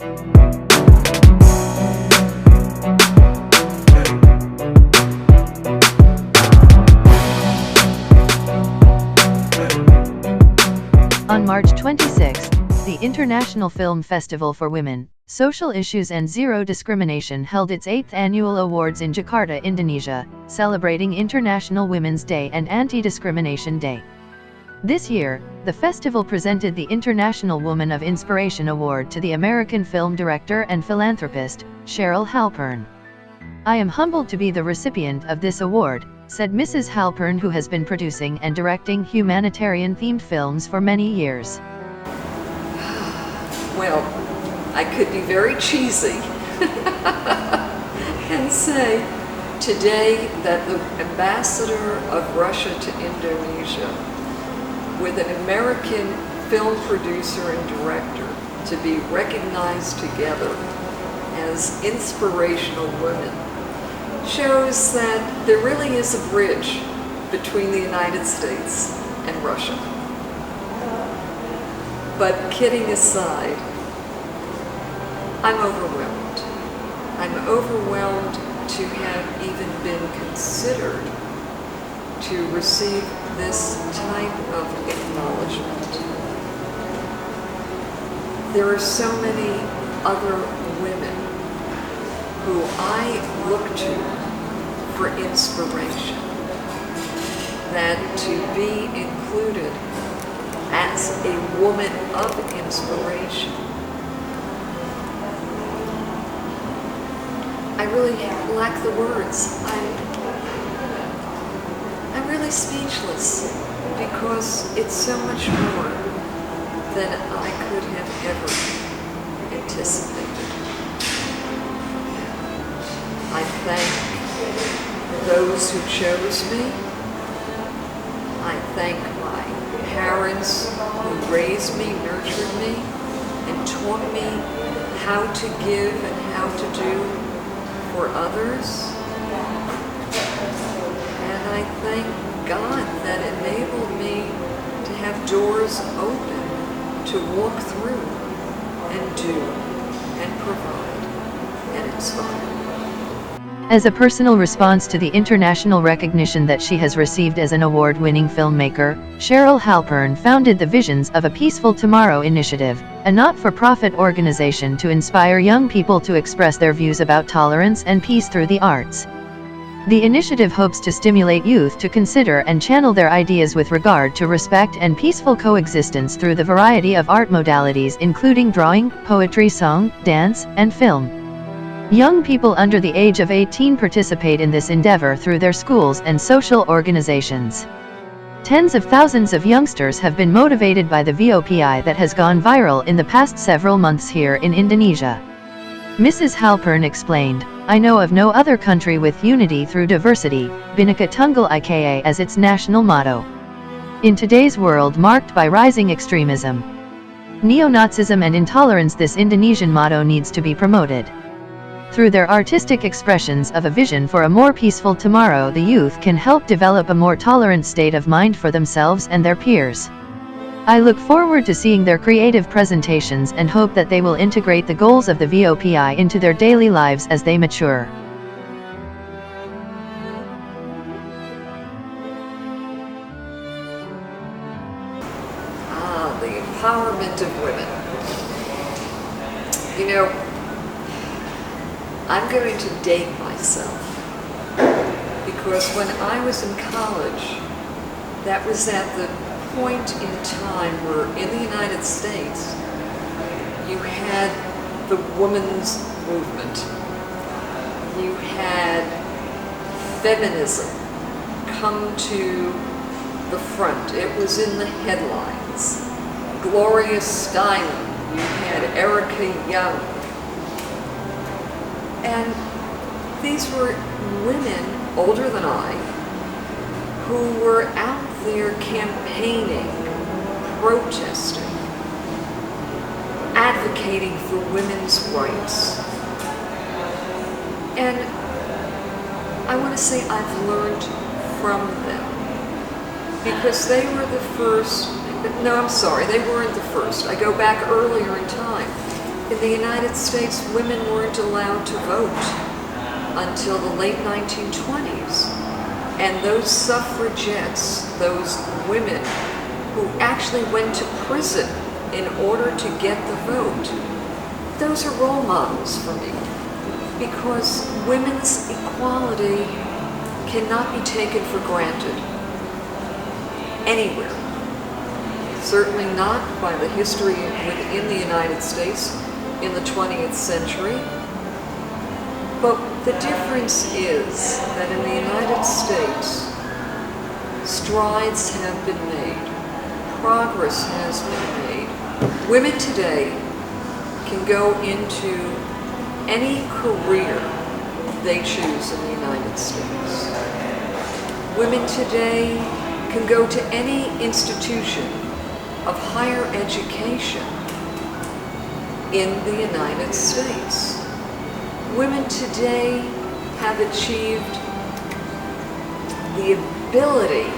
On March 26, the International Film Festival for Women, Social Issues and Zero Discrimination held its 8th annual awards in Jakarta, Indonesia, celebrating International Women's Day and Anti-Discrimination Day. This year, the festival presented the International Woman of Inspiration Award to the American film director and philanthropist, Cheryl Halpern. "I am humbled to be the recipient of this award," said Mrs. Halpern, who has been producing and directing humanitarian-themed films for many years. Well, I could be very cheesy and say today that the ambassador of Russia to Indonesia, with an American film producer and director, to be recognized together as inspirational women, shows that there really is a bridge between the United States and Russia. But kidding aside, I'm overwhelmed. I'm overwhelmed to have even been considered to receive this type of acknowledgement. There are so many other women who I look to for inspiration, that to be included as a woman of inspiration, I really lack the words. I'm really speechless, because it's so much more than I could have ever anticipated. I thank those who chose me. I thank my parents who raised me, nurtured me, and taught me how to give and how to do for others. And I thank God that enabled me to have doors open to walk through and do and provide and inspire. As a personal response to the international recognition that she has received as an award-winning filmmaker, Cheryl Halpern founded the Visions of a Peaceful Tomorrow initiative, a not-for-profit organization to inspire young people to express their views about tolerance and peace through the arts. The initiative hopes to stimulate youth to consider and channel their ideas with regard to respect and peaceful coexistence through the variety of art modalities, including drawing, poetry, song, dance, and film. Young people under the age of 18 participate in this endeavor through their schools and social organizations. Tens of thousands of youngsters have been motivated by the VOPI that has gone viral in the past several months here in Indonesia. Mrs. Halpern explained, "I know of no other country with unity through diversity, Bhinneka Tunggal Ika, as its national motto. In today's world marked by rising extremism, neo-Nazism and intolerance, this Indonesian motto needs to be promoted." Through their artistic expressions of a vision for a more peaceful tomorrow, the youth can help develop a more tolerant state of mind for themselves and their peers. I look forward to seeing their creative presentations and hope that they will integrate the goals of the VOPI into their daily lives as they mature. The empowerment of women. You know, I'm going to date myself, because when I was in college, that was at the point in time where in the United States you had the women's movement, you had feminism come to the front. It was in the headlines. Gloria Steinem, you had Erica Young. And these were women older than I who were out there campaigning, protesting, advocating for women's rights. And I want to say I've learned from them, because they were the first. No, I'm sorry, they weren't the first. I go back earlier in time. In the United States, women weren't allowed to vote until the late 1920s. And those suffragettes, those women who actually went to prison in order to get the vote, those are role models for me. Because women's equality cannot be taken for granted anywhere. Certainly not by the history within the United States in the 20th century. But the difference is that in the United States, strides have been made, progress has been made. Women today can go into any career they choose in the United States. Women today can go to any institution of higher education in the United States. Women today have achieved the ability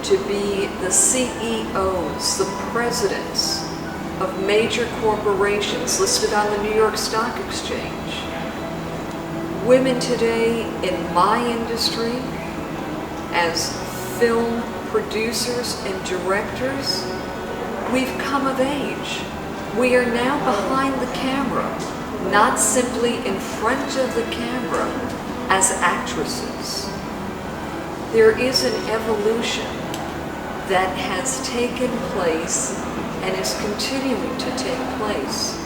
to be the CEOs, the presidents of major corporations listed on the New York Stock Exchange. Women today in my industry, as film producers and directors, we've come of age. We are now behind the camera, not simply in front of the camera as actresses. There is an evolution that has taken place and is continuing to take place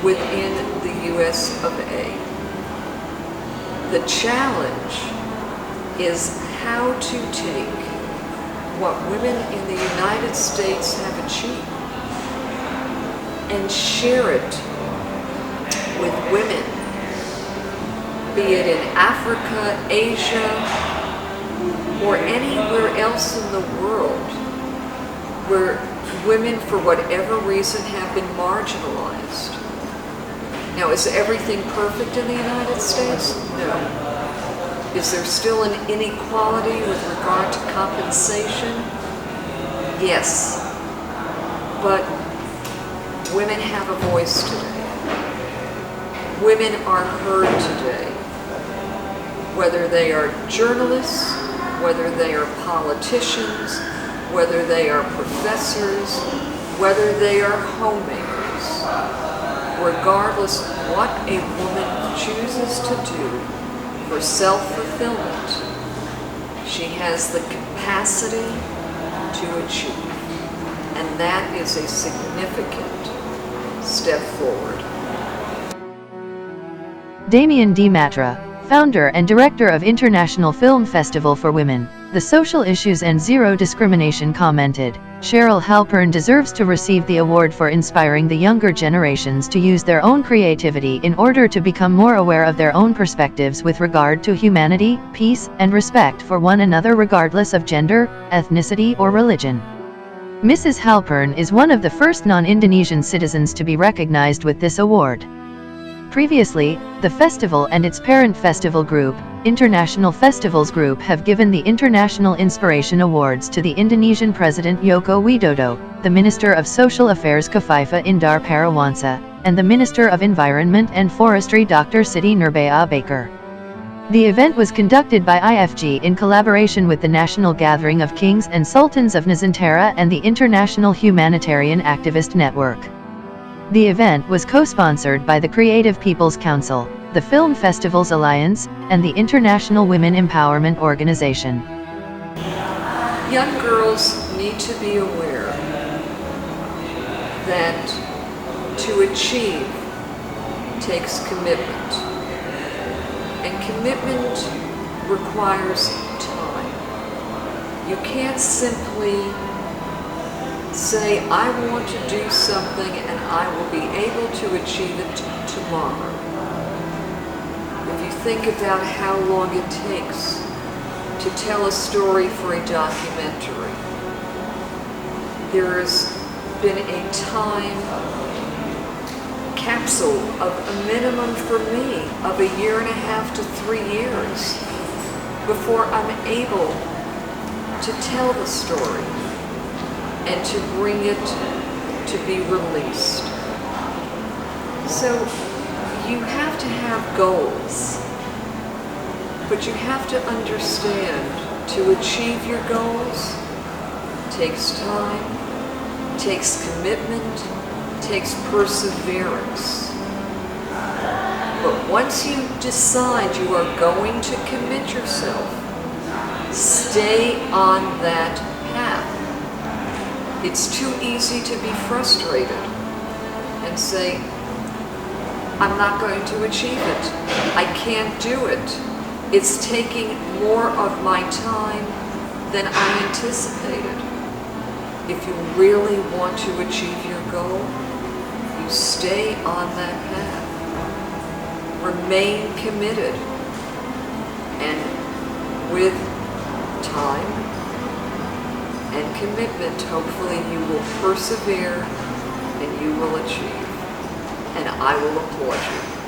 within the US of A. The challenge is how to take what women in the United States have achieved and share it with women, be it in Africa, Asia, or anywhere else in the world where women, for whatever reason, have been marginalized. Now, is everything perfect in the United States? No. Is there still an inequality with regard to compensation? Yes. But women have a voice today. Women are heard today. Whether they are journalists, whether they are politicians, whether they are professors, whether they are homemakers, regardless of what a woman chooses to do for self-fulfillment, she has the capacity to achieve. And that is a significant step forward. Damien D. Matra, founder and director of International Film Festival for Women, the Social Issues and Zero Discrimination, commented, "Cheryl Halpern deserves to receive the award for inspiring the younger generations to use their own creativity in order to become more aware of their own perspectives with regard to humanity, peace, and respect for one another regardless of gender, ethnicity, or religion." Mrs. Halpern is one of the first non-Indonesian citizens to be recognized with this award. Previously, the festival and its parent festival group, International Festivals Group, have given the International Inspiration Awards to the Indonesian President Joko Widodo, the Minister of Social Affairs Kofifa Indar Parawansa, and the Minister of Environment and Forestry Dr. Siti Nurbaya Baker. The event was conducted by IFG in collaboration with the National Gathering of Kings and Sultans of Nusantara and the International Humanitarian Activist Network. The event was co-sponsored by the Creative People's Council, the Film Festivals Alliance, and the International Women Empowerment Organization. Young girls need to be aware that to achieve takes commitment. And commitment requires time. You can't simply say, I want to do something and I will be able to achieve it tomorrow. If you think about how long it takes to tell a story for a documentary, there's been a time capsule of a minimum for me of 1.5 to 3 years before I'm able to tell the story and to bring it to be released. So you have to have goals, but you have to understand to achieve your goals takes time, takes commitment, takes perseverance. But once you decide you are going to commit yourself, stay on that path. It's too easy to be frustrated and say, I'm not going to achieve it. I can't do it. It's taking more of my time than I anticipated. If you really want to achieve your goal, you stay on that path. Remain committed. And with time and commitment, hopefully you will persevere and you will achieve. And I will applaud you.